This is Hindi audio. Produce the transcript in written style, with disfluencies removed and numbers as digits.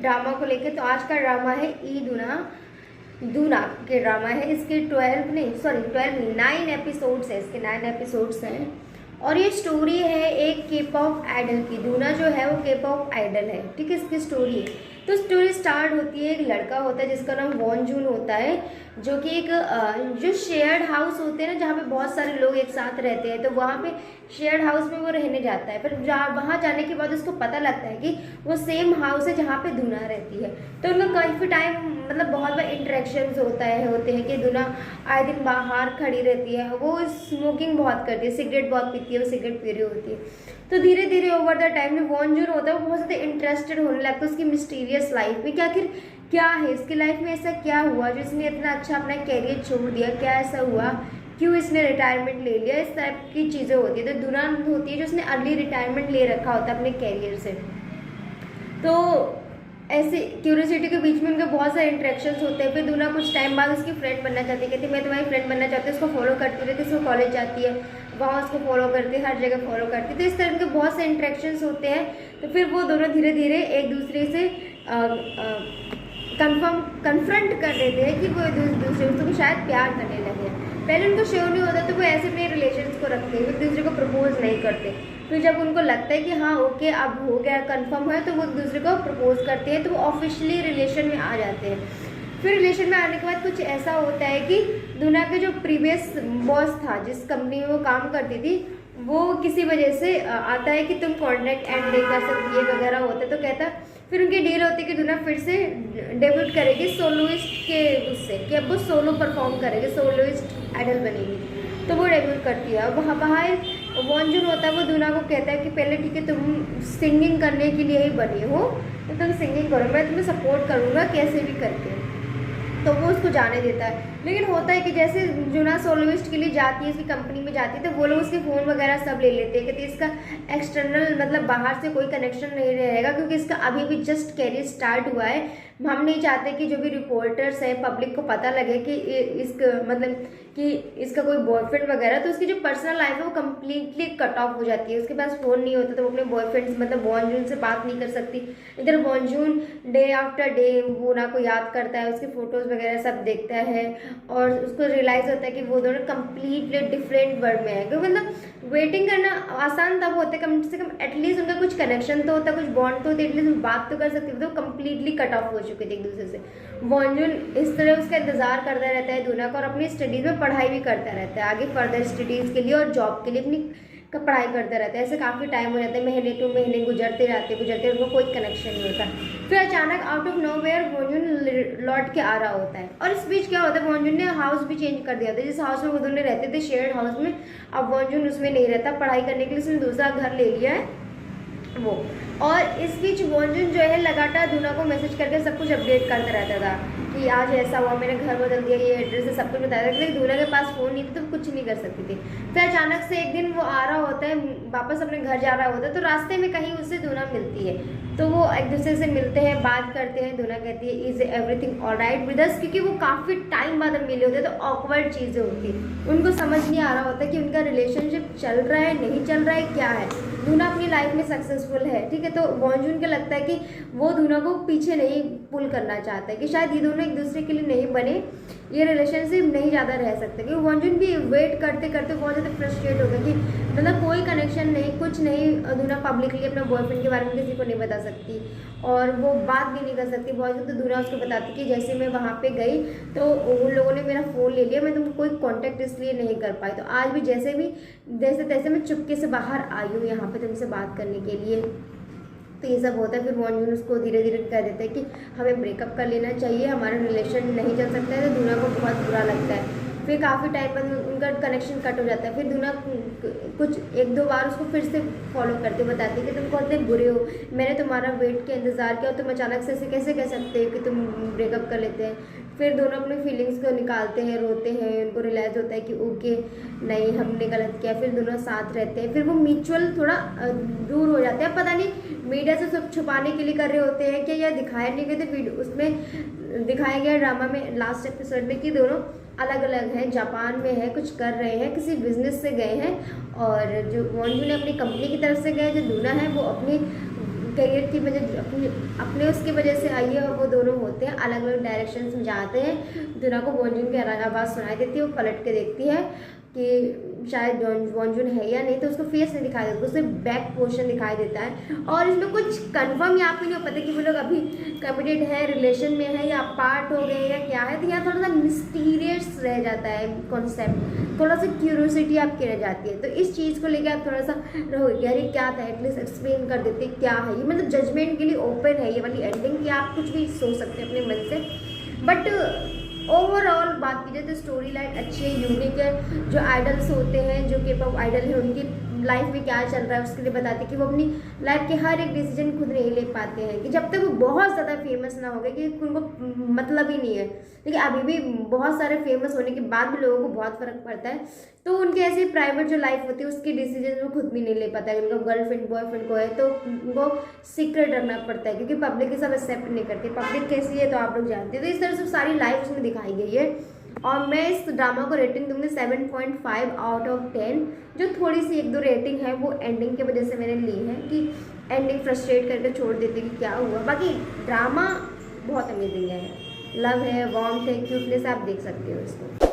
ड्रामा को लेके। तो आज का ड्रामा है ई दूना दूना के ड्रामा है। इसके 12 नहीं 9 एपिसोड्स है, इसके 9 एपिसोड्स हैं। और ये स्टोरी है एक के पॉप आइडल की। दूना जो है वो के पॉप आइडल है, ठीक है, इसकी स्टोरी है। तो स्टोरी स्टार्ट होती है, एक लड़का होता है जिसका नाम वॉन जून होता है, जो कि एक जो शेयर्ड हाउस होते हैं ना, जहाँ पे बहुत सारे लोग एक साथ रहते हैं, तो वहाँ पे शेयर्ड हाउस में वो रहने जाता है। फिर वहाँ जाने के बाद उसको पता लगता है कि वो सेम हाउस है जहाँ पे दूना रहती है। तो उनका काफ़ी टाइम मतलब बहुत बार इंटरेक्शंस होते हैं कि दूना आए दिन बाहर खड़ी रहती है, वो स्मोकिंग बहुत करती है, सिगरेट बहुत पीती है, वो सिगरेट पी रही होती है। तो धीरे धीरे ओवर द टाइम जो वॉन जून होता है वो बहुत ज़्यादा इंटरेस्टेड होने लगता है उसकी मिस्टीरियस लाइफ में कि आखिर क्या है इसकी लाइफ में, ऐसा क्या हुआ जो इसने इतना अच्छा अपना कैरियर छोड़ दिया, क्या ऐसा हुआ, क्यों इसने रिटायरमेंट ले लिया, इस टाइप की चीज़ें होती है। तो दूना होती है जो उसने अर्ली रिटायरमेंट ले रखा होता है अपने कैरियर से। तो ऐसे क्यूरियोसिटी के बीच में उनके बहुत सारे इंटरेक्शंस होते हैं। फिर दूना कुछ टाइम बाद उसकी फ्रेंड बनना चाहती है, कहती मैं तुम्हारी फ्रेंड बनना चाहती हूँ। उसको फॉलो करती रहती है, उसको कॉलेज जाती है, वहाँ उसको फॉलो करती है, हर जगह फॉलो करती है। तो इस तरह के बहुत से इंटरेक्शंस होते हैं। तो फिर वो दोनों धीरे धीरे एक दूसरे से कन्फ्रंट कर देते हैं कि वो एक दूसरे को शायद प्यार करने लगे। पहले उनको श्योर नहीं होता तो वो ऐसे अपने रिलेशंस को रखते हैं, एक दूसरे को प्रपोज नहीं करते। फिर जब उनको लगता है कि हाँ ओके अब हो गया, कंफर्म है, तो वो एक दूसरे को प्रपोज करते हैं, तो वो ऑफिशियली रिलेशन में आ जाते हैं। फिर रिलेशन में आने के बाद कुछ ऐसा होता है कि दूना के जो प्रीवियस बॉस था, जिस कंपनी में वो काम करती थी, वो किसी वजह से आता है कि तुम कॉन्ट्रैक्ट एंड नहीं कर सकती है वगैरह होता है। तो कहता, फिर उनकी डील होती है कि दूना फिर से डेब्यूट करेगी सोलोइस्ट के उससे, कि अब वो सोलो परफॉर्म करेगी, सोलोइस्ट आइडल बनेगी। तो वो डेब्यूट करती है। वहाँ बाहर वॉन जून होता है, वो दूना को कहता है कि पहले ठीक है तुम सिंगिंग करने के लिए ही बनी हो, तो तुम सिंगिंग करो, मैं तुम्हें सपोर्ट करूँगा कैसे भी करके। तो वो उसको जाने देता है। लेकिन होता है कि जैसे दूना सोलोइस्ट के लिए जाती है, इसकी कंपनी में जाती है, तो वो लोग उसके फ़ोन वगैरह सब ले लेते हैं, कहते हैं इसका एक्सटर्नल मतलब बाहर से कोई कनेक्शन नहीं रहेगा, क्योंकि इसका अभी भी जस्ट कैरियर स्टार्ट हुआ है। हम नहीं चाहते कि जो भी रिपोर्टर्स हैं पब्लिक को पता लगे कि कि इसका कोई बॉयफ्रेंड वगैरह, तो उसकी जो पर्सनल लाइफ है वो कम्प्लीटली कट ऑफ हो जाती है। उसके पास फ़ोन नहीं होता, तो वो अपने बॉयफ्रेंड मतलब वॉन जून से बात नहीं कर सकती। इधर वॉन जून डे आफ्टर डे दूना को याद करता है, उसके फ़ोटोज़ वगैरह सब देखता है, और उसको रियलाइज़ होता है कि वो दोनों कम्प्लीटली डिफरेंट वर्ल्ड में है। क्योंकि मतलब वेटिंग करना आसान तब होता है कम से कम एटलीस्ट उनका कुछ कनेक्शन तो होता, कुछ बॉन्ड तो होता, एटलीस्ट बात तो कर सकते थे। तो कम्प्लीटली कट ऑफ हो चुके थे एक दूसरे से। वॉन जून इस तरह उसका इंतजार करता रहता है दूना का, और अपनी स्टडीज़ में पढ़ाई भी करता रहता है, आगे फर्दर स्टडीज़ के लिए और जॉब के लिए अपनी का पढ़ाई करता रहता है। ऐसे काफ़ी टाइम हो जाता है, महीने टू महीने गुजरते रहते उनको कोई कनेक्शन नहीं होता। फिर अचानक आउट ऑफ नोवेयर वॉन्जून लौट के आ रहा होता है, और इस बीच क्या होता है, वॉन्जून ने हाउस भी चेंज कर दिया था। जिस हाउस में वो दोनों रहते थे शेयर्ड हाउस में, अब वॉन्जून उसमें नहीं रहता, पढ़ाई करने के लिए उसने दूसरा घर ले लिया है वो। और इस बीच वॉन्जून जो है लगातार दूना को मैसेज करके सब कुछ अपडेट करता रहता था कि आज ऐसा हुआ, मैंने घर बदल दिया, ये एड्रेस से सब कुछ बताया था। लेकिन दूना के पास फ़ोन नहीं था तो कुछ नहीं कर सकती थी। फिर अचानक से एक दिन वो आ रहा होता है, वापस अपने घर जा रहा होता है, तो रास्ते में कहीं उससे दूना मिलती है। तो वो एक दूसरे से मिलते हैं, बात करते हैं। दूना कहती है is everything alright with us, क्योंकि वो काफ़ी टाइम बाद मिले होते हैं, तो ऑकवर्ड चीज़ें होती हैं, उनको समझ नहीं आ रहा होता कि उनका रिलेशनशिप चल रहा है नहीं चल रहा है, क्या है। दूना अपनी लाइफ में सक्सेसफुल है, ठीक है, तो वॉन्जून को लगता है कि वो दूना को पीछे नहीं पुल करना चाहता है, कि शायद ये दोनों एक दूसरे के लिए नहीं बने, ये रिलेशनशिप नहीं ज़्यादा रह सकते। क्योंकि वॉन्जून भी वेट करते करते बहुत ज़्यादा फ्रस्ट्रेट हो गया कि मतलब कोई कनेक्शन नहीं, कुछ नहीं। दूना पब्लिकली अपना बॉयफ्रेंड के बारे में किसी को नहीं बता सकती, और वो बात भी नहीं कर सकती बहुत। तो दूना उसको बताती कि जैसे मैं वहाँ पे गई तो उन लोगों ने मेरा फ़ोन ले लिया, मैं तुमको कोई कॉन्टैक्ट इसलिए नहीं कर पाई, तो आज भी जैसे तैसे मैं चुपके से बाहर आई हूँ यहाँ पे तुमसे बात करने के लिए। तो ये सब होता है। फिर वॉन्जून उसको धीरे धीरे कह देता है कि हमें ब्रेकअप कर लेना चाहिए, हमारा रिलेशन नहीं चल सकता है। तो दूना को बहुत बुरा लगता है। फिर काफ़ी टाइम बाद उनका कनेक्शन कट हो जाता है। फिर दूना कुछ एक दो बार उसको फिर से फॉलो करते बताती है कि तुम बहुत बुरे हो, मैंने तुम्हारा वेट के इंतज़ार किया और तुम अचानक से ऐसे कैसे कह सकते हो कि तुम ब्रेकअप कर लेते हैं। फिर दोनों अपनी फीलिंग्स को निकालते हैं, रोते हैं, उनको रियलाइज़ होता है कि ओके नहीं हमने गलत किया। फिर दोनों साथ रहते हैं। फिर वो म्यूचुअल थोड़ा दूर हो जाते हैं, पता नहीं मीडिया से सब छुपाने के लिए कर रहे होते हैं कि या दिखाया नहीं गए थे। उसमें दिखाया गया ड्रामा में लास्ट एपिसोड में कि दोनों अलग अलग हैं, जापान में है, कुछ कर रहे हैं, किसी बिजनेस से गए हैं। और जो वॉन्जू ने अपनी कंपनी की तरफ से गए, जो दूना है वो अपनी करियर की वजह अपने उसकी वजह से आई है, और वो दोनों होते हैं अलग अलग डायरेक्शंस में जाते हैं। दुना को वॉन्जुन की आवाज़ सुनाई देती है, वो पलट के देखती है कि शायद वॉन्जुन है या नहीं, तो उसको फेस नहीं दिखाई देता, उससे बैक पोर्शन दिखाई देता है। और इसमें कुछ कंफर्म यहाँ पे नहीं पता कि वो लोग अभी कमिटेड है, रिलेशन में है, या पार्ट हो गए या क्या है। तो यहाँ थोड़ा सा मिस्टीरियस रह जाता है कॉन्सेप्ट, थोड़ा सा क्यूरियोसिटी आपकी रह जाती है। तो इस चीज़ को लेकर आप थोड़ा सा रहोगे कि अरे क्या था, एटलीस्ट एक्सप्लेन कर देते क्या है ये। मतलब जजमेंट के लिए ओपन है ये वाली एंडिंग कि आप कुछ भी सोच सकते हैं अपने मन से। बट ओवरऑल बात की जाए तो स्टोरी लाइन अच्छी है, यूनिक है। जो आइडल्स होते हैं, जो K-pop आइडल है, उनकी लाइफ में क्या चल रहा है उसके लिए बताते हैं कि वो अपनी लाइफ के हर एक डिसीजन खुद नहीं ले पाते हैं, कि जब तक वो बहुत ज़्यादा फेमस ना हो गए कि उनको मतलब ही नहीं है। लेकिन अभी भी बहुत सारे फेमस होने के बाद भी लोगों को बहुत फ़र्क पड़ता है। तो उनके ऐसे प्राइवेट जो लाइफ होती है उसके डिसीजन वो खुद भी नहीं ले पाता है। उनका गर्लफ्रेंड बॉयफ्रेंड को है तो उनको सीक्रेट रखना पड़ता है, क्योंकि पब्लिक ये सब एक्सेप्ट नहीं करती। पब्लिक कैसी है तो आप लोग जानते हैं। तो इस तरह से सारी लाइफ उसमें दिखाई गई है, और मैं इस ड्रामा को रेटिंग दूंगी 7.5 आउट ऑफ 10। जो थोड़ी सी एक दो रेटिंग है वो एंडिंग की वजह से मैंने ली है, कि एंडिंग फ्रस्ट्रेट करके छोड़ देती कि क्या हुआ। बाकी ड्रामा बहुत अमेजिंग है, लव है, वार्मथ है, क्यूटनेस, आप देख सकते हो इसको।